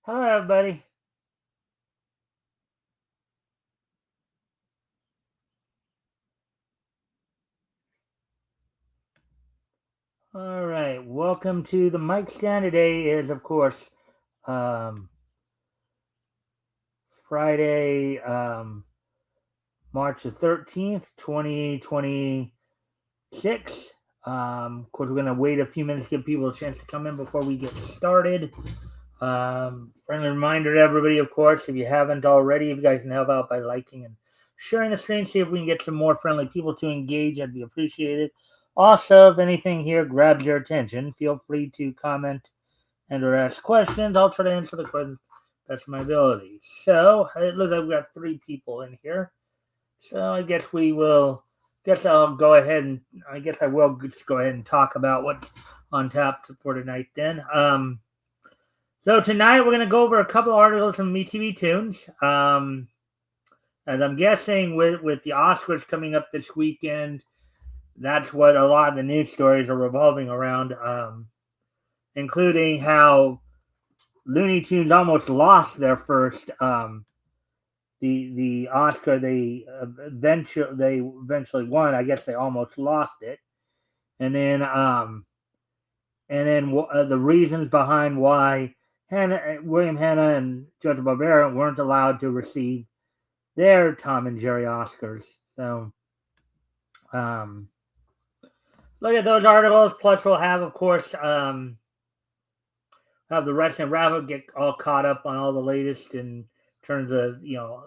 Hello, everybody. All right, welcome to the Mikestand. Today is, of course, um, Friday, March the 13th, 2026. Of course, we're going to wait a few minutes to give people a chance to come in before we get started. Friendly reminder to everybody, of course, if you haven't already, if you guys can help out by liking and sharing the stream, see if we can get some more friendly people to engage. I'd be appreciated. Also, if anything here grabs your attention, feel free to comment and or ask questions. I'll try to answer the questions best of my ability. So it looks like we've got three people in here. So I guess we will. Guess I'll go ahead and I guess I will just go ahead and talk about what's on tap for tonight. Then, so tonight we're going to go over a couple of articles from MeTV Tunes. As I'm guessing with the Oscars coming up this weekend, that's what a lot of the news stories are revolving around, including how Looney Tunes almost lost their first the Oscar. They eventually won. I guess they almost lost it, and then the reasons behind why William Hanna and Judge Barbera weren't allowed to receive their Tom and Jerry Oscars. So um, look at those articles. Plus, we'll have, of course, have the wrestling wrap up, get all caught up on all the latest in terms of the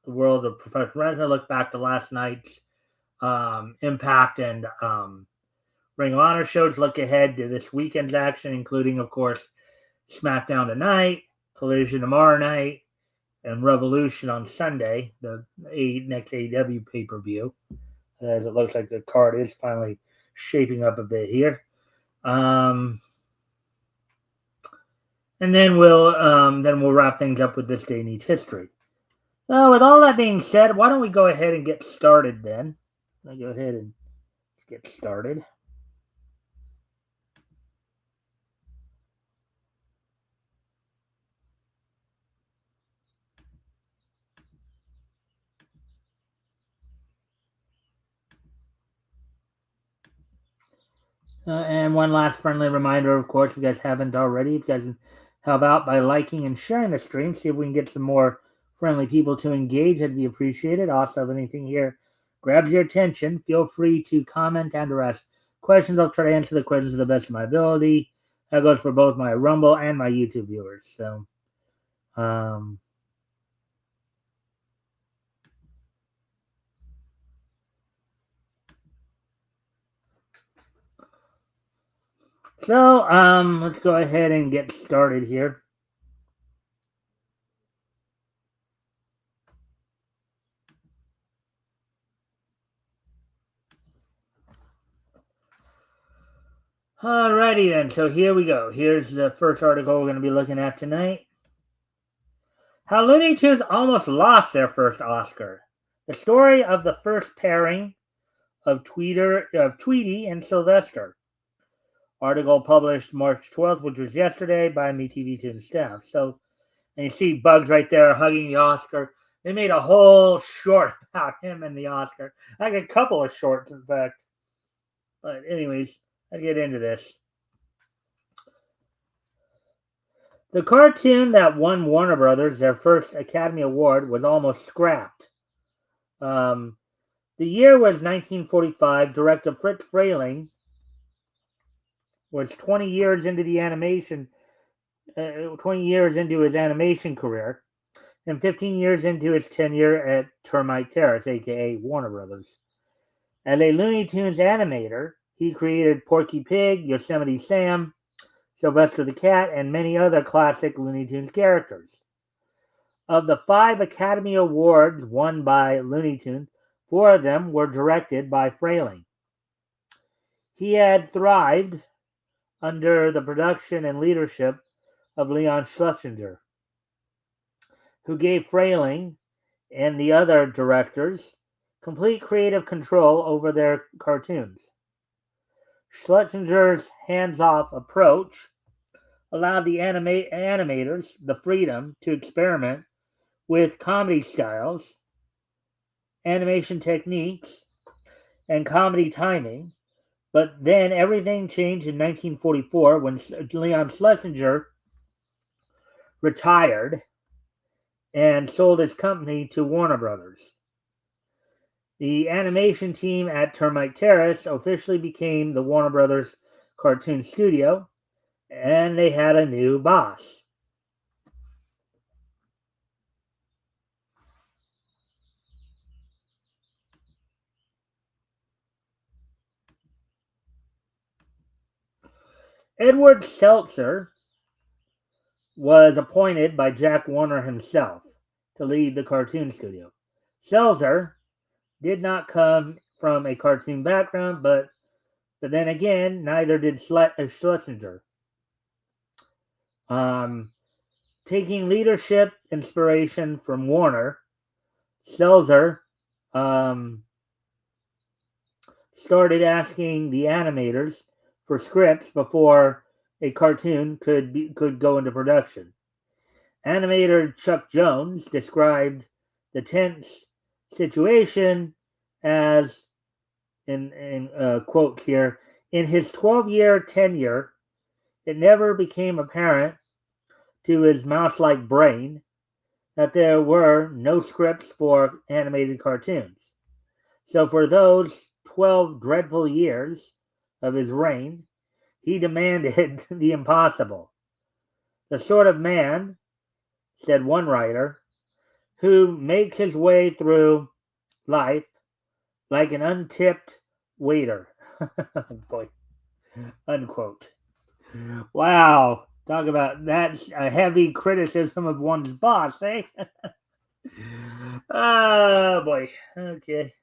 world of professional wrestling. Look back to last night's Impact and Ring of Honor shows. Look ahead to this weekend's action, including, of course, SmackDown tonight, Collision tomorrow night, and Revolution on Sunday, the next AEW pay per view. As it looks like the card is finally shaping up a bit here. And then we'll wrap things up with this day in each history. So, with all that being said, why don't we go ahead and get started then? I'll go ahead and get started. And one last friendly reminder, of course, if you guys haven't already, if you guys can help out by liking and sharing the stream, see if we can get some more friendly people to engage. That'd be appreciated. Also, if anything here grabs your attention, feel free to comment and or ask questions. I'll try to answer the questions to the best of my ability. That goes for both my Rumble and my YouTube viewers. So, um, let's go ahead and get started here. Alrighty then, so here we go. Here's the first article we're going to be looking at tonight. How Looney Tunes almost lost their first Oscar. The story of the first pairing of Tweety and Sylvester. Article published March 12th, which was yesterday, by MeTV Tunes staff. So, and you see Bugs right there hugging the Oscar. They made a whole short about him and the Oscar. Like a couple of shorts, in fact. But anyways, I'll get into this. The cartoon that won Warner Brothers their first Academy Award was almost scrapped. The year was 1945. Director Fritz Frayling was 20 years into the animation, 20 years into his animation career, and 15 years into his tenure at Termite Terrace, aka Warner Brothers. As a Looney Tunes animator, he created Porky Pig, Yosemite Sam, Sylvester the Cat, and many other classic Looney Tunes characters. Of the 5 Academy Awards won by Looney Tunes, 4 of them were directed by Frayling. He had thrived under the production and leadership of Leon Schlesinger, who gave Frayling and the other directors complete creative control over their cartoons. Schlesinger's hands-off approach allowed the animators the freedom to experiment with comedy styles, animation techniques, and comedy timing. But then everything changed in 1944 when Leon Schlesinger retired and sold his company to Warner Brothers. The animation team at Termite Terrace officially became the Warner Brothers Cartoon Studio, and they had a new boss. Edward Seltzer was appointed by Jack Warner himself to lead the cartoon studio. Seltzer did not come from a cartoon background, but then again, neither did Schlesinger. Taking leadership inspiration from Warner, Seltzer started asking the animators for scripts before a cartoon could go into production. Animator Chuck Jones described the tense situation as, in quotes here, in his 12-year tenure, it never became apparent to his mouse-like brain that there were no scripts for animated cartoons. So for those 12 dreadful years of his reign, he demanded the impossible. The sort of man, said one writer, who makes his way through life like an untipped waiter. Boy, unquote. Wow. Talk about that's a heavy criticism of one's boss, eh? Oh, boy. Okay.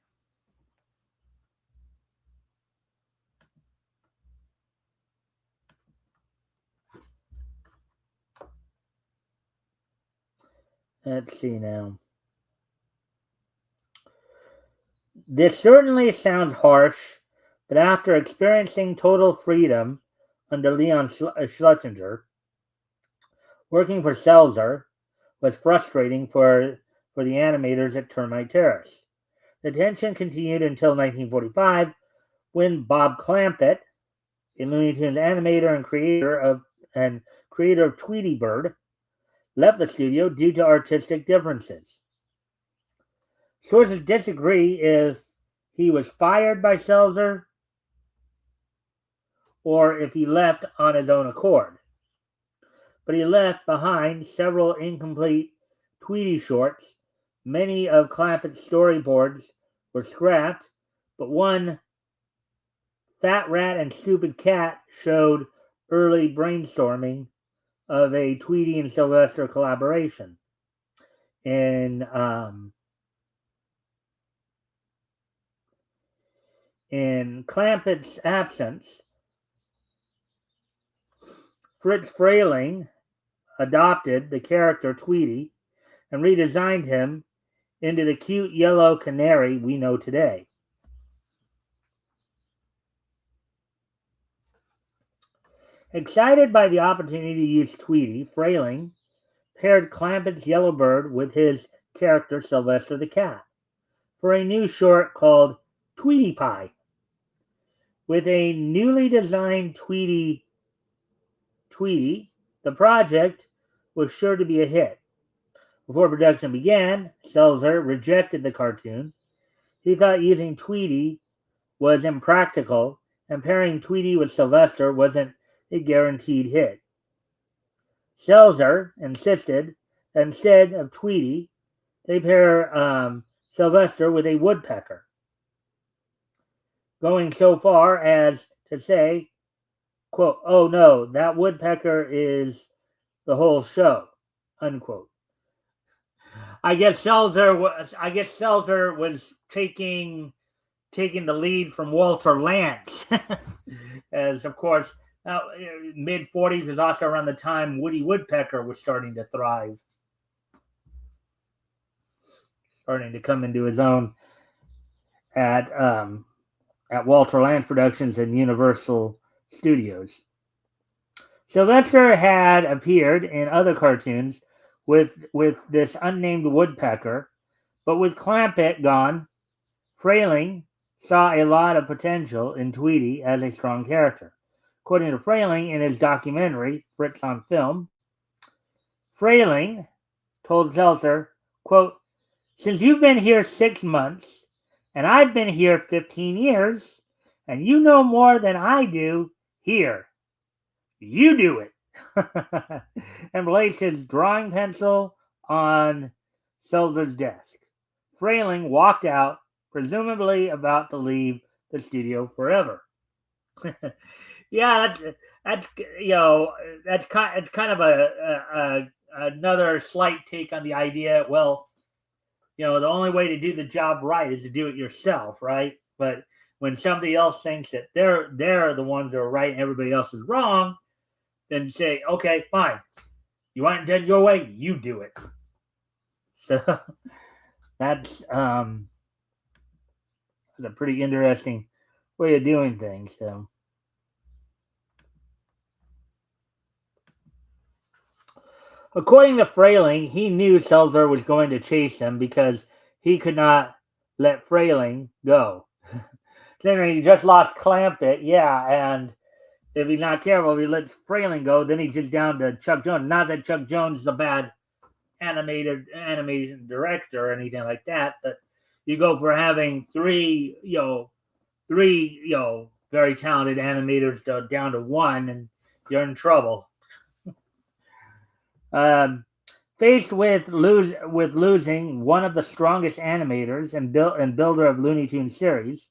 Let's see now. This certainly sounds harsh, but after experiencing total freedom under Leon Schlesinger, working for Seltzer was frustrating for the animators at Termite Terrace. The tension continued until 1945, when Bob Clampett, a Looney Tunes animator and creator of Tweety Bird, left the studio due to artistic differences. Sources disagree if he was fired by Seltzer or if he left on his own accord. But he left behind several incomplete Tweety shorts. Many of Clampett's storyboards were scrapped, but one, Fat Rat and Stupid Cat, showed early brainstorming of a Tweety and Sylvester collaboration. In Clampett's absence, Fritz Frayling adopted the character Tweety and redesigned him into the cute yellow canary we know today. Excited by the opportunity to use Tweety, Frayling paired Clampett's yellow bird with his character Sylvester the cat for a new short called Tweety Pie. With a newly designed Tweety, the project was sure to be a hit. Before production began, Seltzer rejected the cartoon. He thought using Tweety was impractical, and pairing Tweety with Sylvester wasn't a guaranteed hit. Seltzer insisted that instead of Tweety, they pair Sylvester with a woodpecker, going so far as to say, quote, "Oh no, that woodpecker is the whole show," unquote. I guess Seltzer was taking the lead from Walter Lantz, as of course mid 40s was also around the time Woody Woodpecker was starting to thrive, starting to come into his own at Walter Lantz Productions and Universal Studios. Sylvester had appeared in other cartoons with this unnamed woodpecker, but with Clampett gone, Frayling saw a lot of potential in Tweety as a strong character. According to Frayling in his documentary, Fritz on Film, Frayling told Seltzer, quote, "Since you've been here 6 months, and I've been here 15 years, and you know more than I do, here, you do it." And placed his drawing pencil on Seltzer's desk. Frayling walked out, presumably about to leave the studio forever. Yeah, that's it's kind of another slight take on the idea. Well, the only way to do the job right is to do it yourself, right? But when somebody else thinks that they're the ones that are right and everybody else is wrong, then say, okay, fine. You want it done your way, you do it. So that's a pretty interesting way of doing things. So, according to Frayling, he knew Seltzer was going to chase him because he could not let Frayling go. Then he just lost Clampett, yeah, and if he's not careful, if he lets Frayling go, then he's just down to Chuck Jones. Not that Chuck Jones is a bad animation director or anything like that, but you go for having three very talented animators down to one, and you're in trouble. Faced with losing one of the strongest animators and builder of Looney Tunes series,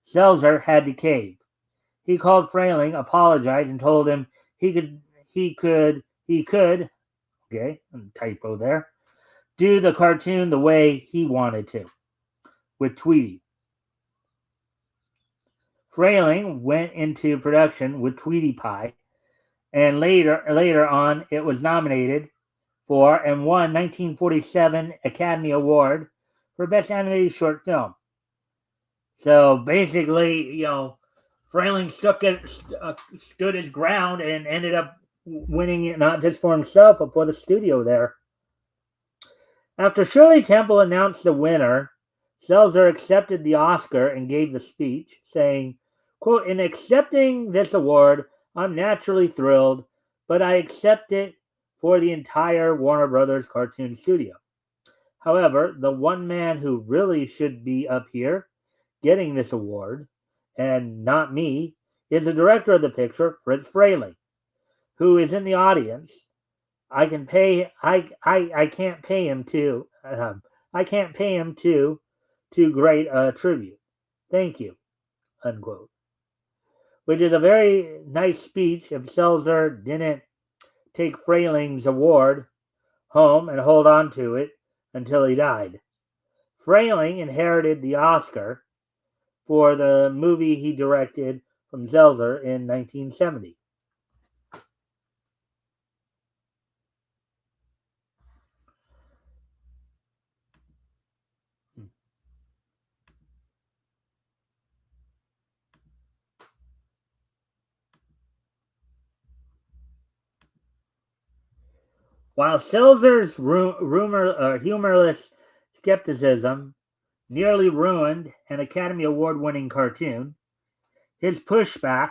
Seltzer had to cave. He called Frayling, apologized, and told him he could, okay, typo there, do the cartoon the way he wanted to, with Tweety. Frayling went into production with Tweety Pie, and later on it was nominated for and won 1947 Academy Award for Best Animated Short Film. So basically, Frayling stood his ground and ended up winning it not just for himself, but for the studio there. After Shirley Temple announced the winner, Seltzer accepted the Oscar and gave the speech, saying, quote, "In accepting this award, I'm naturally thrilled, but I accept it for the entire Warner Brothers cartoon studio. However, the one man who really should be up here getting this award, and not me, is the director of the picture, Fritz Frayling, who is in the audience. I can't pay him to too great a tribute. Thank you," unquote. Which is a very nice speech if Seltzer didn't take Frayling's award home and hold on to it until he died. Frayling inherited the Oscar for the movie he directed from Seltzer in 1970. While Seltzer's humorless skepticism nearly ruined an Academy Award-winning cartoon, his pushback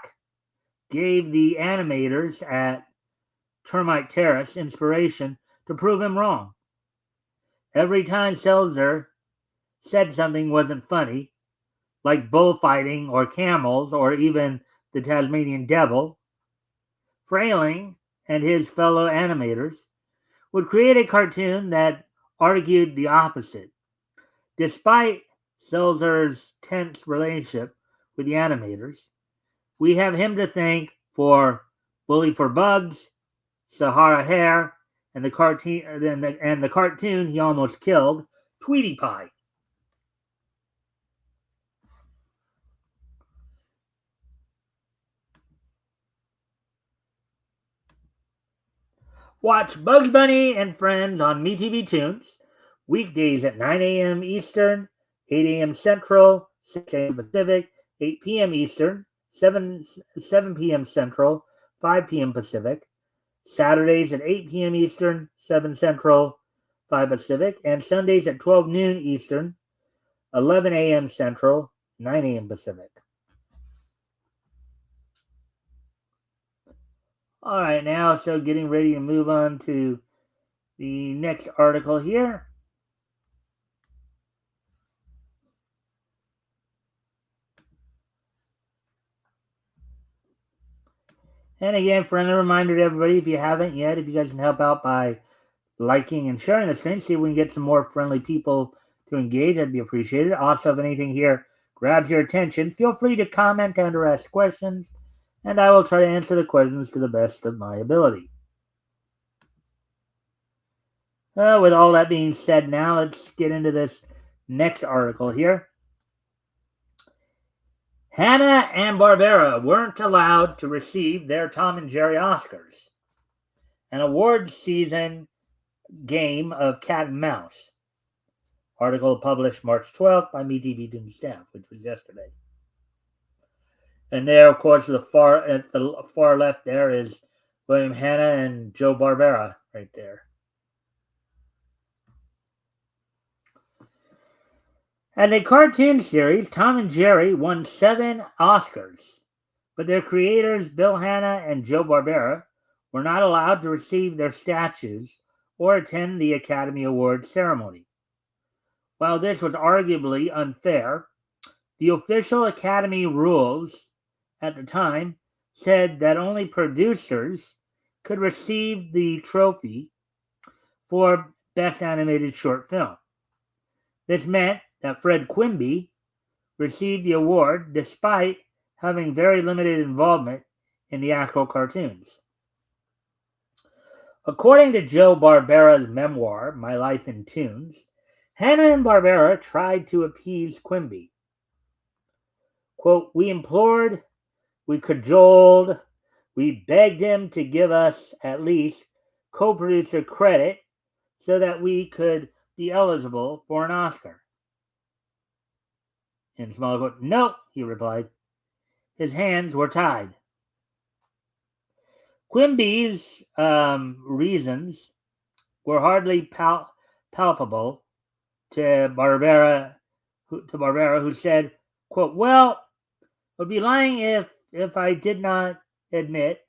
gave the animators at Termite Terrace inspiration to prove him wrong. Every time Seltzer said something wasn't funny, like bullfighting or camels or even the Tasmanian Devil, Frayling and his fellow animators would create a cartoon that argued the opposite. Despite Seltzer's tense relationship with the animators, we have him to thank for Bully for Bugs, Sahara Hare, and the cartoon he almost killed, Tweety Pie. Watch Bugs Bunny and Friends on MeTV Tunes, weekdays at 9 a.m. Eastern, 8 a.m. Central, 6 a.m. Pacific, 8 p.m. Eastern, 7 p.m. Central, 5 p.m. Pacific, Saturdays at 8 p.m. Eastern, 7 Central, 5 Pacific, and Sundays at 12 noon Eastern, 11 a.m. Central, 9 a.m. Pacific. All right, now, so getting ready to move on to the next article here. And again, friendly reminder to everybody, if you haven't yet, if you guys can help out by liking and sharing the screen, see if we can get some more friendly people to engage, that'd be appreciated. Also, if anything here grabs your attention, feel free to comment and or ask questions, and I will try to answer the questions to the best of my ability. With all that being said, now let's get into this next article here. Hanna-Barbera weren't allowed to receive their Tom and Jerry Oscars, an award season game of cat and mouse. Article published March 12th by MeTV Doom staff, which was yesterday. And there, of course, at the far left there is William Hanna and Joe Barbera right there. As a cartoon series, Tom and Jerry won 7 Oscars, but their creators, Bill Hanna and Joe Barbera, were not allowed to receive their statues or attend the Academy Awards ceremony. While this was arguably unfair, the official Academy rules at the time said that only producers could receive the trophy for Best Animated Short Film. This meant that Fred Quimby received the award despite having very limited involvement in the actual cartoons. According to Joe Barbera's memoir, My Life in Toons, Hanna-Barbera tried to appease Quimby. Quote, "We implored, we cajoled, we begged him to give us at least co-producer credit so that we could be eligible for an Oscar." In small quote, "No," he replied. His hands were tied. Quimby's reasons were hardly palpable to Barbera, who said, quote, "Well, it would be lying if I did not admit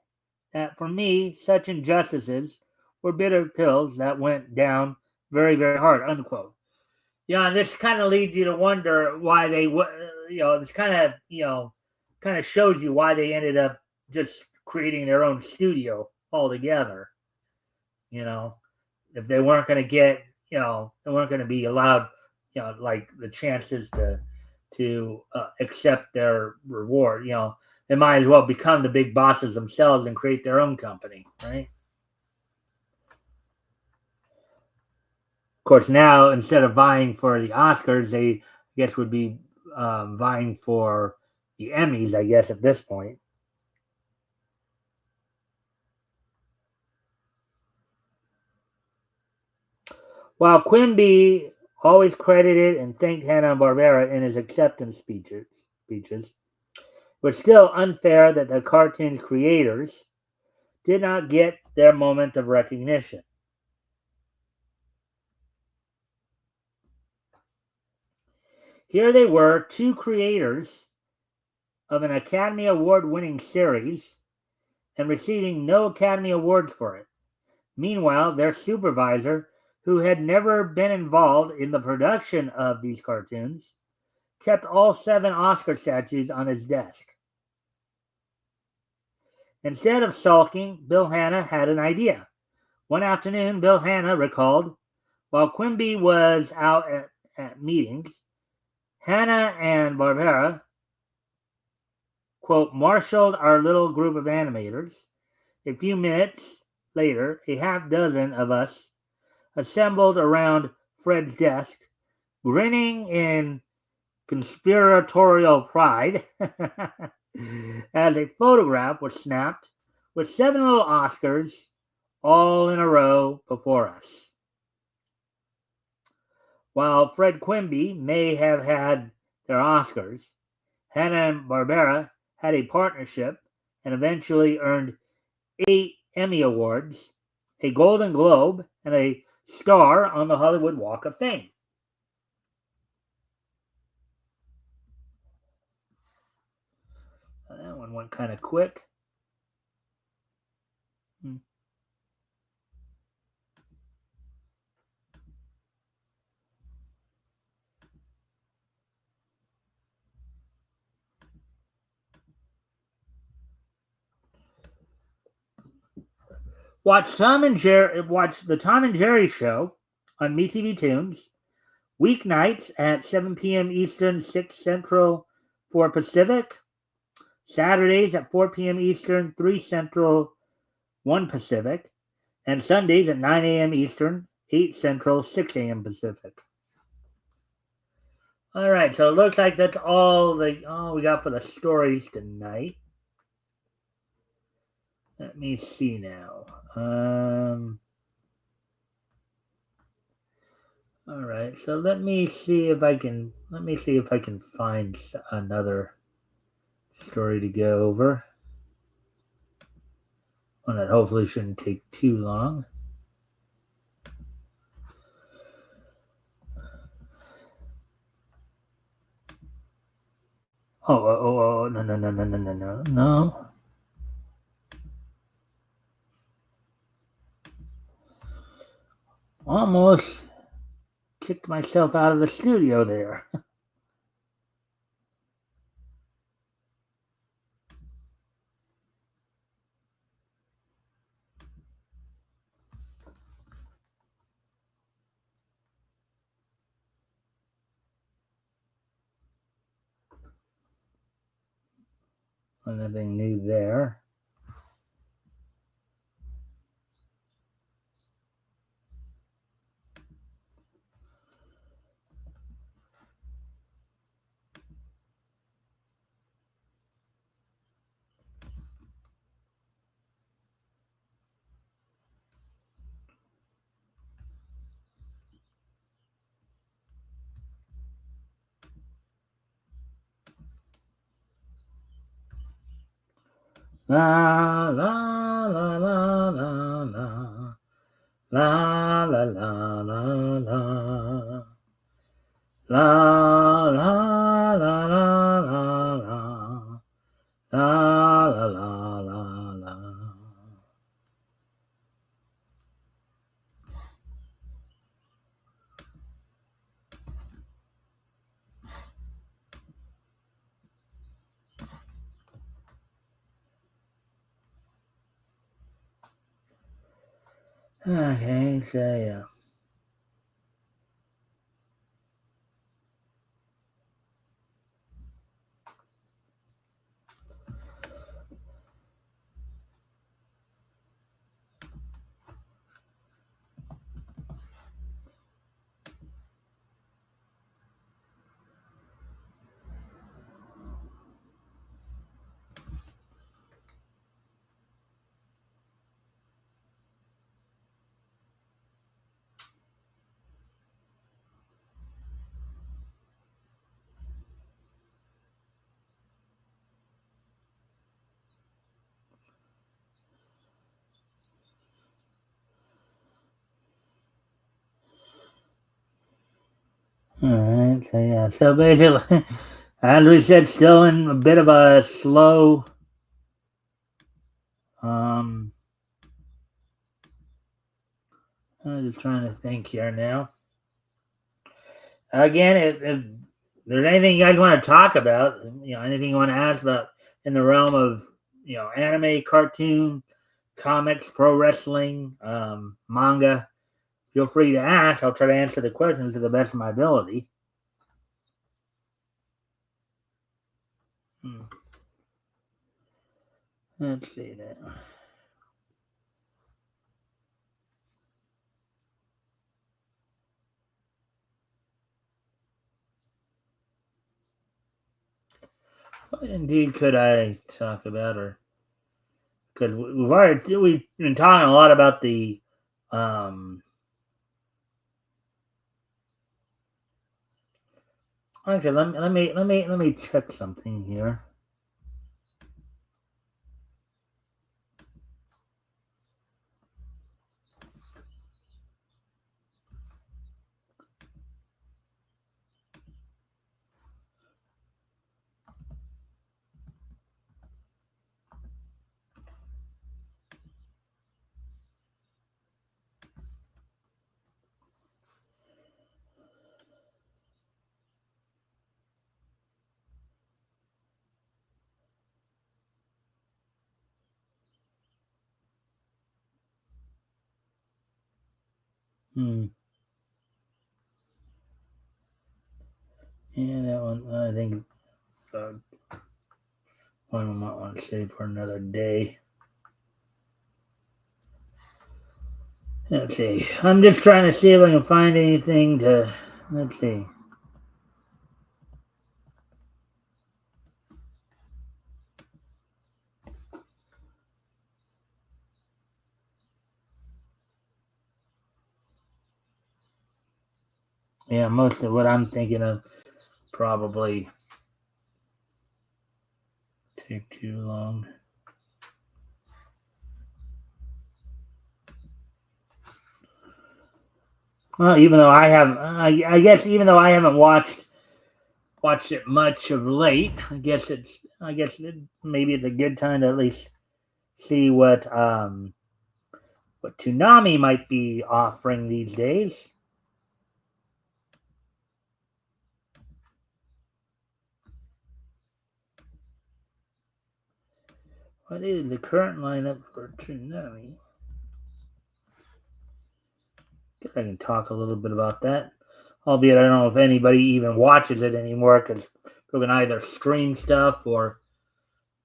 that for me, such injustices were bitter pills that went down very, very hard," unquote. Yeah, and this kind of leads you to wonder why they, this kind of shows you why they ended up just creating their own studio altogether. If they weren't going to get, they weren't going to be allowed, like the chances to accept their reward. They might as well become the big bosses themselves and create their own company, right? Of course, now instead of vying for the Oscars, they I guess would be vying for the Emmys, I guess, at this point. While Quimby always credited and thanked Hanna-Barbera in his acceptance speeches, it was still unfair that the cartoon's creators did not get their moment of recognition. Here they were, 2 creators of an Academy Award-winning series and receiving no Academy Awards for it. Meanwhile, their supervisor, who had never been involved in the production of these cartoons, kept all 7 Oscar statues on his desk. Instead of sulking, Bill Hanna had an idea. One afternoon, Bill Hanna recalled, while Quimby was out at meetings, Hanna and Barbera, quote, marshaled our little group of animators. A few minutes later, a half dozen of us assembled around Fred's desk, grinning in conspiratorial pride as a photograph was snapped with 7 little Oscars all in a row before us. While Fred Quimby may have had their Oscars, Hanna-Barbera had a partnership and eventually earned 8 Emmy Awards, a Golden Globe, and a star on the Hollywood Walk of Fame. That one went kind of quick. Watch the Tom and Jerry show on MeTV Tunes weeknights at 7 p.m. Eastern, 6 Central, 4 Pacific. Saturdays at 4 p.m. Eastern, 3 Central, 1 Pacific. And Sundays at 9 a.m. Eastern, 8 Central, 6 a.m. Pacific. All right, so it looks like that's all we got for the stories tonight. Let me see now. All right, so let me see if I can find another story to go over. One that hopefully shouldn't take too long. Oh, no. Almost kicked myself out of the studio there. Nothing new there. La la la la la la la la la la la la la la la la la la la la. Okay, so yeah. All right, so yeah, so basically, as we said, still in a bit of a slow. I'm just trying to think here now. Again, if there's anything you guys want to talk about, anything you want to ask about in the realm of, anime, cartoon, comics, pro wrestling, manga, feel free to ask. I'll try to answer the questions to the best of my ability. Let's see now. What indeed could I talk about, or because we've been talking a lot about the okay, let me check something here. Yeah, that one I think one I might want to save for another day. Let's see. I'm just trying to see if I can find anything to. Let's see. Yeah, most of what I'm thinking of probably take too long. Well, even though I guess even though I haven't watched it much of late, I guess maybe it's a good time to at least see what Toonami might be offering these days. What is the current lineup for Toonami? Guess I can talk a little bit about that. Albeit I don't know if anybody even watches it anymore because people can either stream stuff or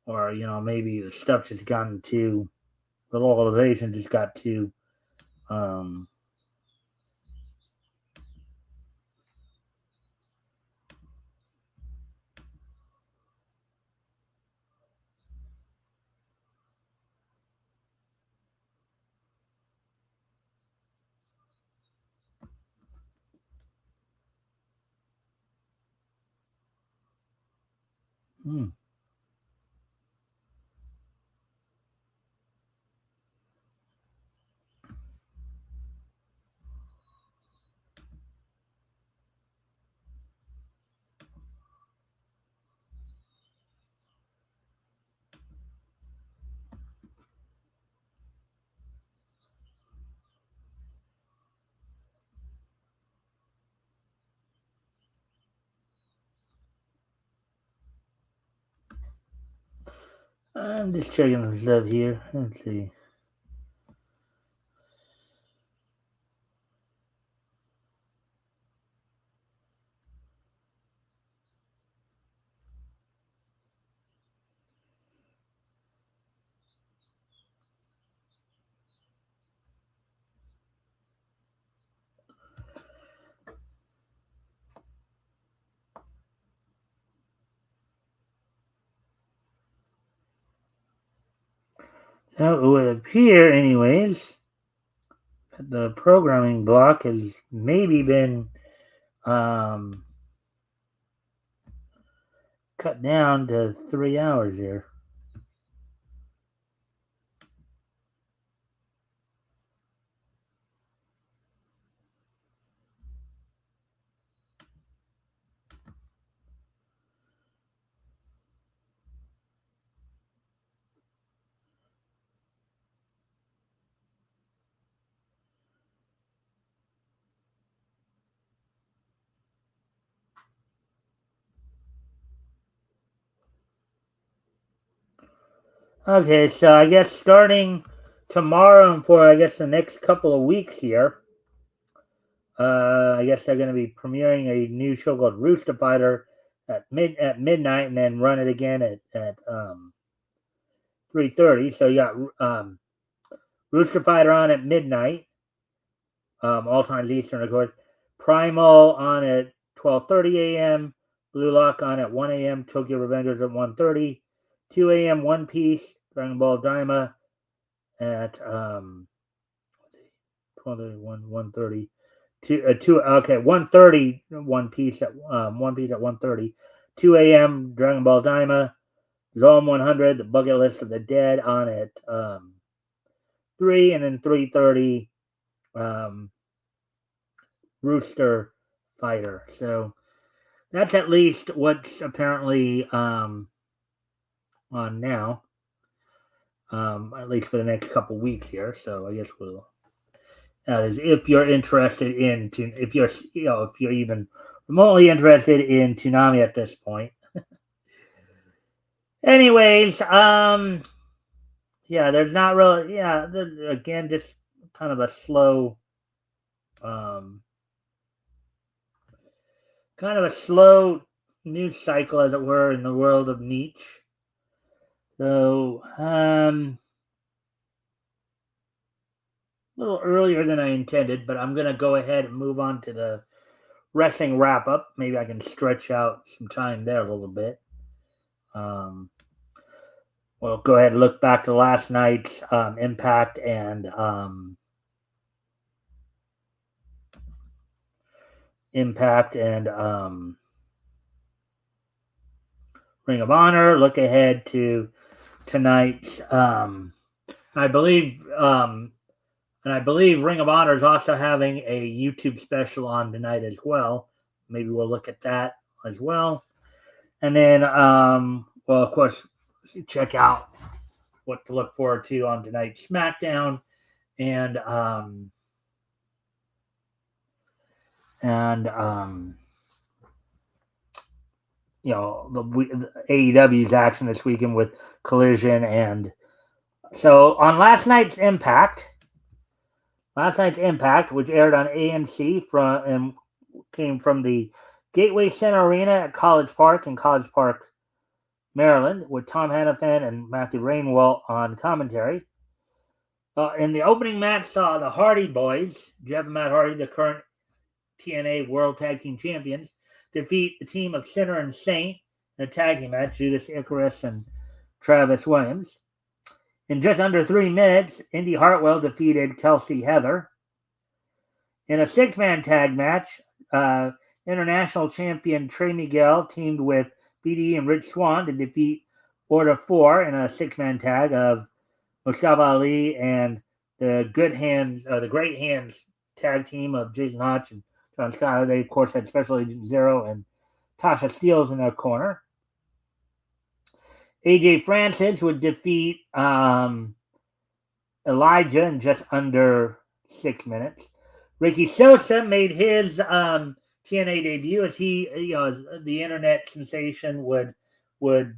maybe the stuff just gotten too the localization just got too um hmm. I'm just checking some stuff here. Let's see. So it would appear, anyways, that the programming block has maybe been um, cut down to 3 hours here. Okay, so I guess starting tomorrow and for I guess the next couple of weeks here, I guess they're going to be premiering a new show called Rooster Fighter at midnight, and then run it again at 3:30. So you got Rooster Fighter on at midnight, all times Eastern, of course. Primal on at 12:30 a.m. Blue Lock on at 1 a.m. Tokyo Revengers at 1:30. 2 a.m. One Piece Dragon Ball Daima at 1:30. Two okay 1:30 One Piece at 1:30. 2 a.m. Dragon Ball Daima. Zone 100 The Bucket List of the Dead on at 3, and then 3:30 Rooster Fighter. So that's at least what's apparently on now. At least for the next couple weeks here. So I guess we'll. That is, if you're interested if you're even remotely interested in Toonami at this point. Anyways, yeah, there's not really, yeah, again, just kind of a slow Um, Kind of a slow news cycle, as it were, in the world of niche. So, a little earlier than I intended, but I'm going to go ahead and move on to the wrestling wrap up. Maybe I can stretch out some time there a little bit. We'll go ahead and look back to last night's Impact and Ring of Honor. Look ahead to tonight's. I believe Ring of Honor is also having a YouTube special on tonight as well. Maybe we'll look at that as well. And then, well, of course, check out what to look forward to on tonight's SmackDown, and you know, the AEW's action this weekend with Collision. And so on last night's Impact, which aired on AMC and came from the Gateway Center Arena at College Park in College Park, Maryland, with Tom Hannafin and Matthew Rainwell on commentary. In the opening match, saw the Hardy Boys, Jeff and Matt Hardy, the current TNA World Tag Team Champions, defeat the team of Sinner and Saint in a tag team match, Judas Icarus and Travis Williams. In just under 3 minutes, Indy Hartwell defeated Kelsey Heather. In a 6-man tag match, international champion Trey Miguel teamed with BDE and Rich Swann to defeat Order 4 in a 6-man tag of Mustafa Ali and the Great Hands tag team of Jason Hotch and John Scott. They, of course, had Special Agent Zero and Tasha Steelz in their corner. AJ Francis would defeat Elijah in just under 6 minutes. Ricky Sosa made his TNA debut as he, the internet sensation, would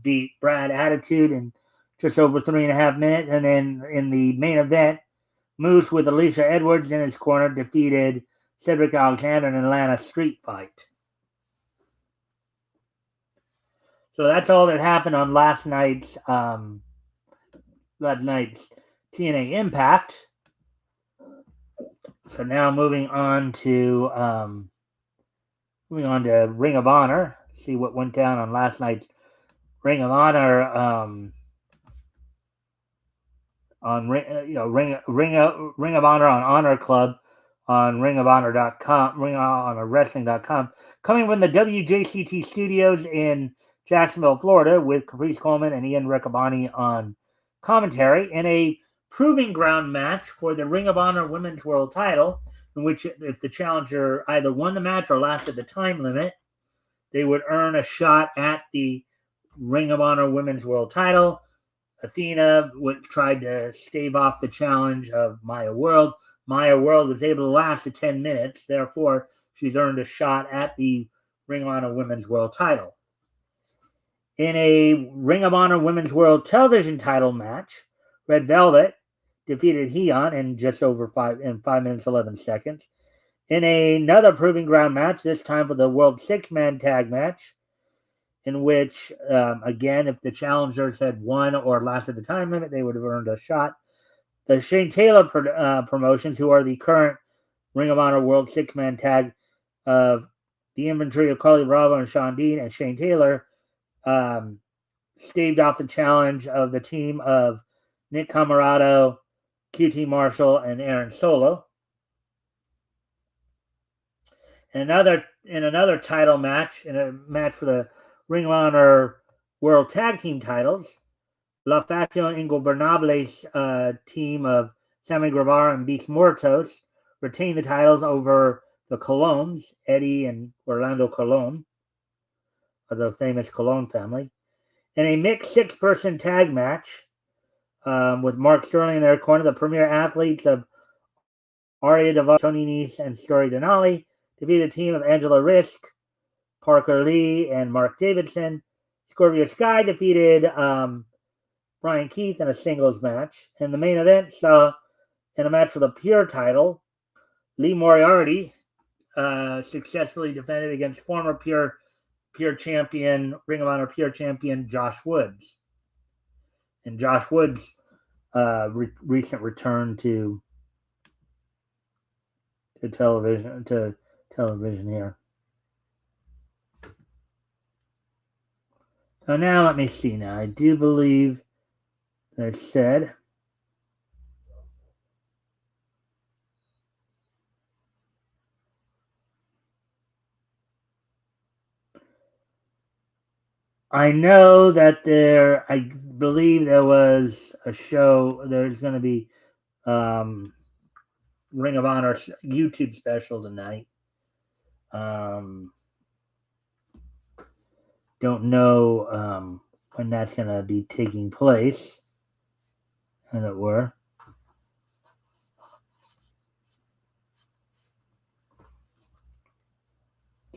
beat Brad Attitude in just over 3.5 minutes. And then in the main event, Moose with Alicia Edwards in his corner defeated Cedric Alexander in an Atlanta street fight. So that's all that happened on last night's TNA Impact. So now moving on to Ring of Honor. See what went down on last night's Ring of Honor. On Ring of Honor on Honor Club on ringofhonor.com, ringofhonorwrestling.com, coming from the WJCT studios in Jacksonville, Florida, with Caprice Coleman and Ian Riccaboni on commentary, in a proving ground match for the Ring of Honor Women's World Title, in which if the challenger either won the match or lasted the time limit, they would earn a shot at the Ring of Honor Women's World Title. Athena tried to stave off the challenge of Maya World. Maya World was able to last to 10 minutes. Therefore, she's earned a shot at the Ring of Honor Women's World Title. In a Ring of Honor Women's World Television Title match, Red Velvet defeated Heion in just over 5 minutes 11 seconds. In another proving ground match, this time for the World 6-man tag match, in which, again, if the challengers had won or lasted the time limit, they would have earned a shot. The Shane Taylor promotions, who are the current Ring of Honor World 6-man tag of the inventory of Carly Bravo and Sean Dean and Shane Taylor, staved off the challenge of the team of Nick Camarado, QT Marshall, and Aaron Solo. In another title match, in a match for the Ring of Honor World Tag Team titles, La Facción Ingobernables team of Sammy Guevara and Beast Muertos retained the titles over the Colones, Eddie and Orlando Colon, of the famous Colon family. In a mixed 6-person tag match with Mark Sterling in their corner, the premier athletes of Aria Deva, Tony Nese, and Story Denali defeated the team of Angela Risk, Parker Lee, and Mark Davidson. Scorpio Sky defeated Brian Keith in a singles match. In the main event, saw in a match for the Pure title, Lee Moriarty successfully defended against former Pure champion, Ring of Honor Pure champion Josh Woods. And Josh Woods' recent return to television here. So now let me see. Now I do believe they said I know that I believe there was a show. There's going to be Ring of Honor YouTube special tonight. Don't know when that's going to be taking place, as it were.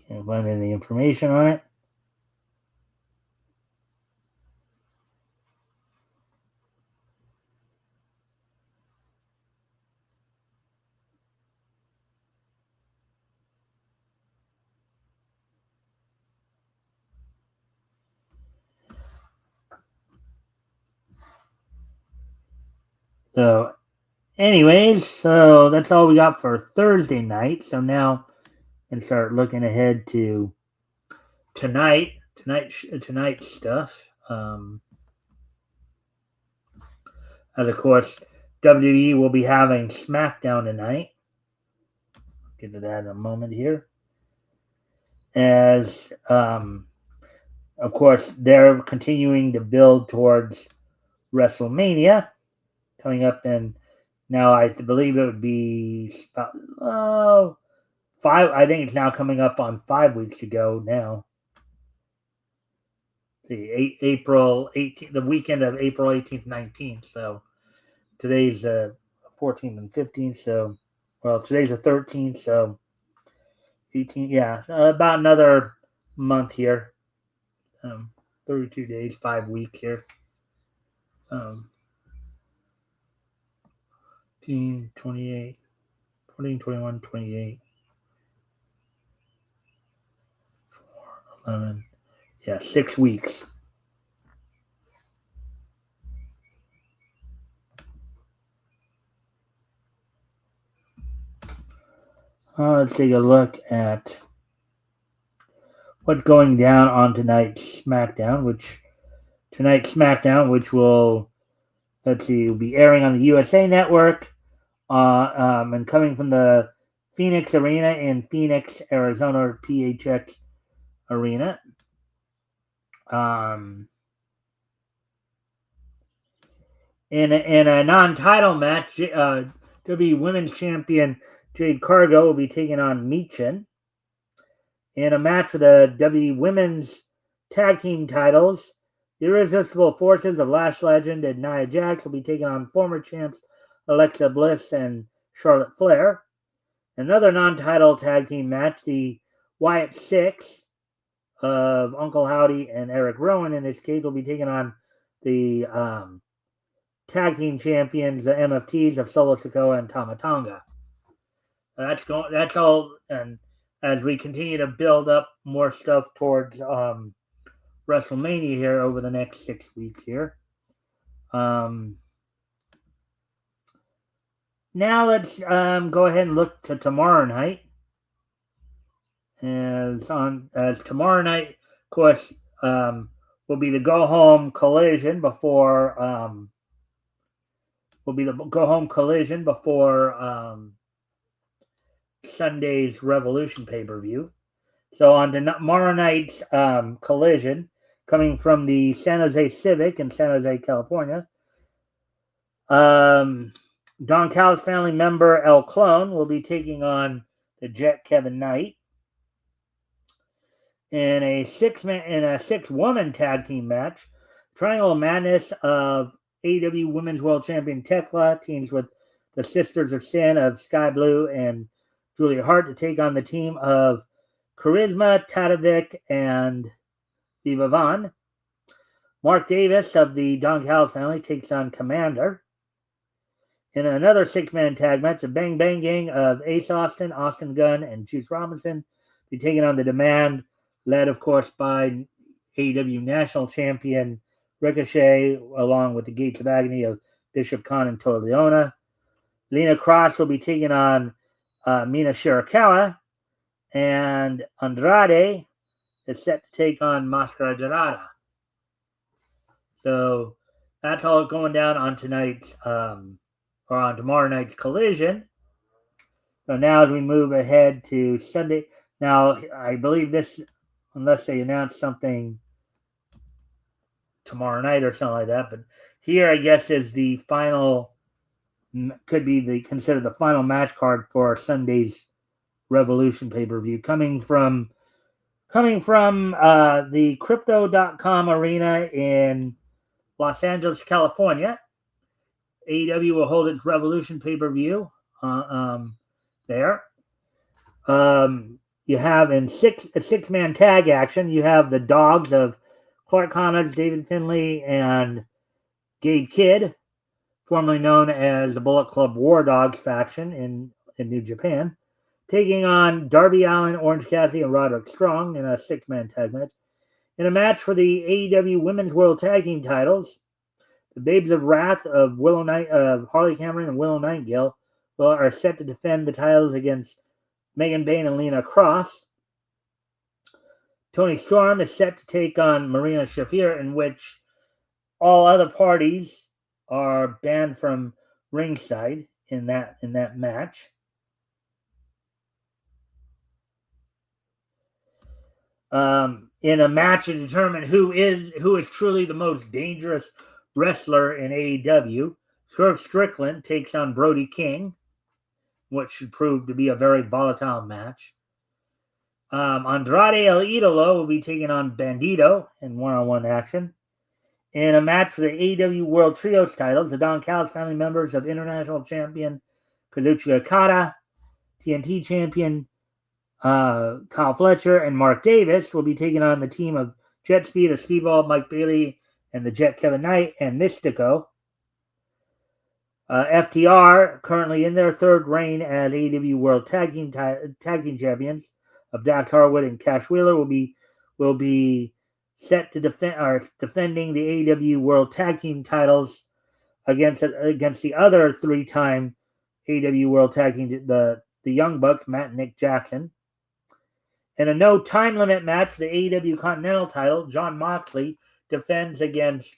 Can't find any information on it. So, anyways, so that's all we got for Thursday night. So now, and start looking ahead to tonight's stuff. And of course, WWE will be having SmackDown tonight. I'll get to that in a moment here. As of course, they're continuing to build towards WrestleMania coming up in. Now, I believe it would be about 5. I think it's now coming up on 5 weeks ago now. See, April 18th, the weekend of April 18th, 19th. So today's 14th and 15th. So, well, today's the 13th. So 18th, yeah, about another month here. 32 days, 5 weeks here. 18, 28, 20, 21, 28, 4, 11. Yeah, 6 weeks. Let's take a look at what's going down on tonight's SmackDown, which will, let's see, will be airing on the USA Network, and coming from the Phoenix Arena in Phoenix, Arizona, PHX Arena. In a non-title match, WWE Women's Champion Jade Cargill will be taking on Michin. In a match for the WWE Women's Tag Team titles, the Irresistible Forces of Lash Legend and Nia Jax will be taking on former champs Alexa Bliss and Charlotte Flair. Another non-title tag team match, the Wyatt Six of Uncle Howdy and Eric Rowan in this case will be taking on the tag team champions, the MFTs of Solo Sikoa and Tama Tonga. That's all, and as we continue to build up more stuff towards WrestleMania here over the next 6 weeks here. Now let's go ahead and look to tomorrow night. As tomorrow night, of course, will be the go-home collision before Sunday's Revolution pay-per-view. So on tomorrow night's collision, coming from the San Jose Civic in San Jose, California, Don Callis family member El Clone will be taking on the Jet Kevin Knight in a 6-woman tag team match. Triangle of Madness of AEW Women's World Champion Tekla teams with the Sisters of Sin of Sky Blue and Julia Hart to take on the team of Charisma, Tatovic, and Viva Vaughn. Mark Davis of the Don Callis family takes on Commander. In another six-man tag match, the Bang Bang Gang of Ace Austin, Austin Gunn, and Juice Robinson be taking on the Demand, led, of course, by AEW National Champion Ricochet, along with the Gates of Agony of Bishop Khan and Toa Leona. Lena Cross will be taking on Mina Shirakawa, and Andrade is set to take on Máscara Dorada. So that's all going down on tonight's or on tomorrow night's Collision. So now as we move ahead to Sunday, now I believe this, unless they announce something tomorrow night or something like that, but here I guess is the final, could be considered the final match card for Sunday's Revolution pay-per-view, coming from the Crypto.com arena in Los Angeles, California. AEW will hold its Revolution pay-per-view there. You have in a six-man tag action, you have the Dogs of Clark Connors, David Finlay, and Gabe Kidd, formerly known as the Bullet Club War Dogs faction in New Japan, taking on Darby Allin, Orange Cassidy, and Roderick Strong in a six-man tag match. In a match for the AEW Women's World Tag Team titles, the Babes of Wrath of Harley Cameron and Willow Nightingale are set to defend the titles against Megan Bayne and Lena Cross. Toni Storm is set to take on Marina Shafir, in which all other parties are banned from ringside in that match. In a match to determine who is truly the most dangerous wrestler in AEW, Swerve Strickland takes on Brody King, which should prove to be a very volatile match. Andrade El Idolo will be taking on Bandito in one-on-one action. In a match for the AEW World Trios titles, the Don Callis family members of International Champion Kazuchika Okada, TNT Champion Kyle Fletcher, and Mark Davis will be taking on the team of Jet Speed, of Speedball, Mike Bailey, and the Jet Kevin Knight, and Mystico. FTR, currently in their third reign as AEW World Tag Team Champions, of Dax Harwood and Cash Wheeler, will be set to defending the AEW World Tag Team titles against the other three-time AEW World Tag Team, the Young Bucks, Matt and Nick Jackson. In a no time limit match for the AEW Continental title, Jon Moxley defends against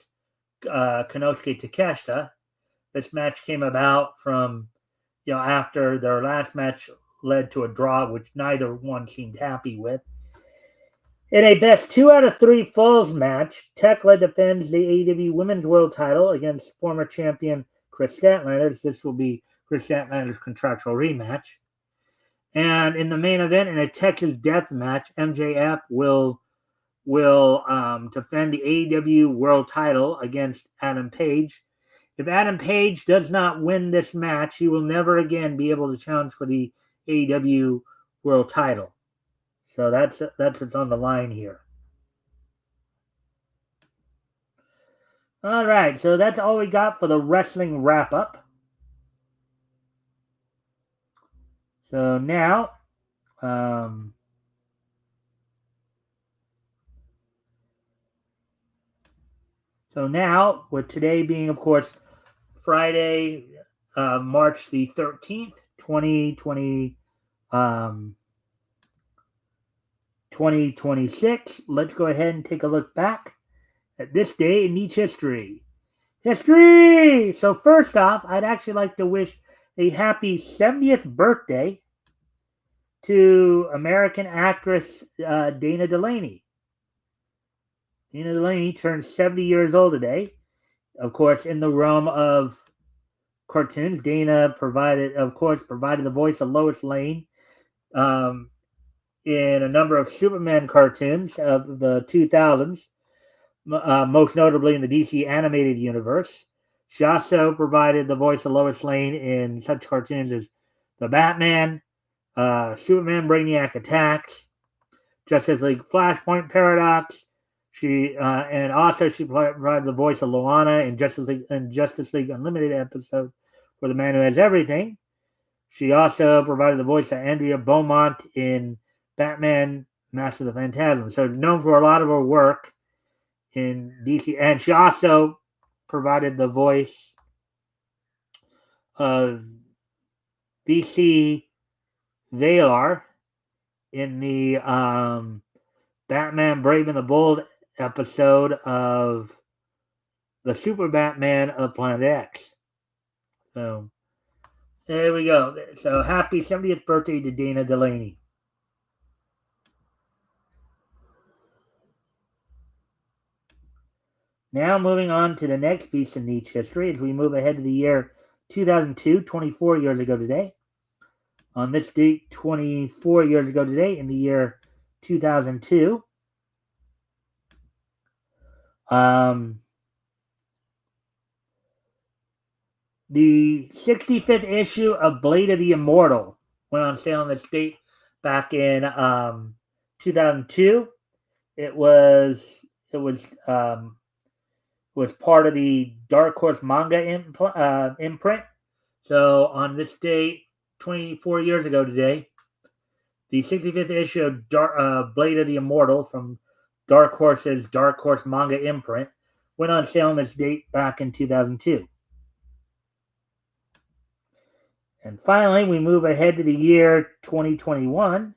Konosuke Takeshita. This match came about from, after their last match led to a draw, which neither one seemed happy with. In a best 2 out of 3 falls match, Tekla defends the AEW Women's World title against former champion Chris Statlander. This will be Chris Statlander's contractual rematch. And in the main event, in a Texas death match, MJF will defend the AEW World title against Adam Page. If Adam Page does not win this match, he will never again be able to challenge for the AEW World title. So that's what's on the line here. All right, so that's all we got for the wrestling wrap-up. So now, with today being, of course, Friday, March the 13th, 2026, let's go ahead and take a look back at this day in each history. So first off, I'd actually like to wish a happy 70th birthday to American actress Dana Delaney. Dana Delaney turned 70 years old today. Of course, in the realm of cartoons, Dana provided the voice of Lois Lane in a number of Superman cartoons of the 2000s, most notably in the DC animated universe. She also provided the voice of Lois Lane in such cartoons as The Batman, Superman Brainiac Attacks, Justice League Flashpoint Paradox. She provided the voice of Loana in Justice League Unlimited episode for The Man Who Has Everything. She also provided the voice of Andrea Beaumont in Batman Master of the Phantasm. So known for a lot of her work in DC. And she also provided the voice of DC Valar in the Batman Brave and the Bold episode of the Super Batman of Planet X. So there we go. So happy 70th birthday to Dana Delaney. Now moving on to the next piece of niche history as we move ahead to the year 2002, 24 years ago today. On this date, 24 years ago today, in the year 2002, the 65th issue of Blade of the Immortal went on sale on this date back in 2002. It was part of the Dark Horse manga imprint. So on this date, 24 years ago today, the 65th issue of Blade of the Immortal from Dark Horse's Dark Horse manga imprint went on sale on this date back in 2002. And finally, we move ahead to the year 2021.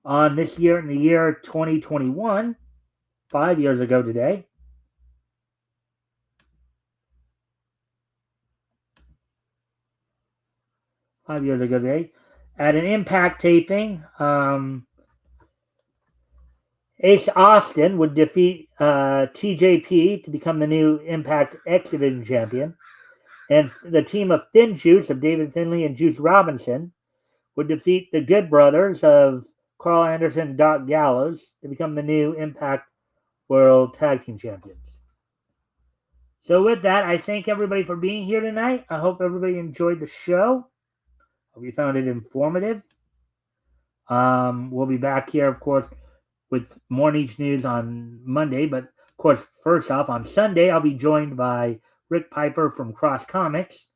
On this year, in the year 2021, 5 years ago today, at an Impact taping, Ace Austin would defeat TJP to become the new Impact X Division champion. And the team of Thin Juice of David Finlay and Juice Robinson would defeat the Good Brothers of Carl Anderson and Doc Gallows to become the new Impact World Tag Team Champions. So with that, I thank everybody for being here tonight. I hope everybody enjoyed the show. Hope you found it informative. We'll be back here, of course, with more niche news on Monday. But, of course, first off, on Sunday, I'll be joined by Rick Piper from Cross Comics,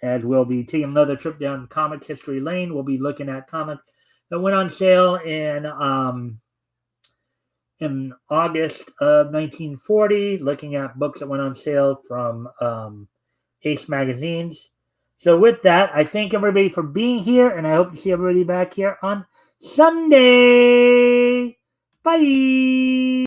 as we'll be taking another trip down Comics History Lane. We'll be looking at comics that went on sale in August of 1940, looking at books that went on sale from Ace Magazines. So with that, I thank everybody for being here, and I hope to see everybody back here on Sunday. Bye!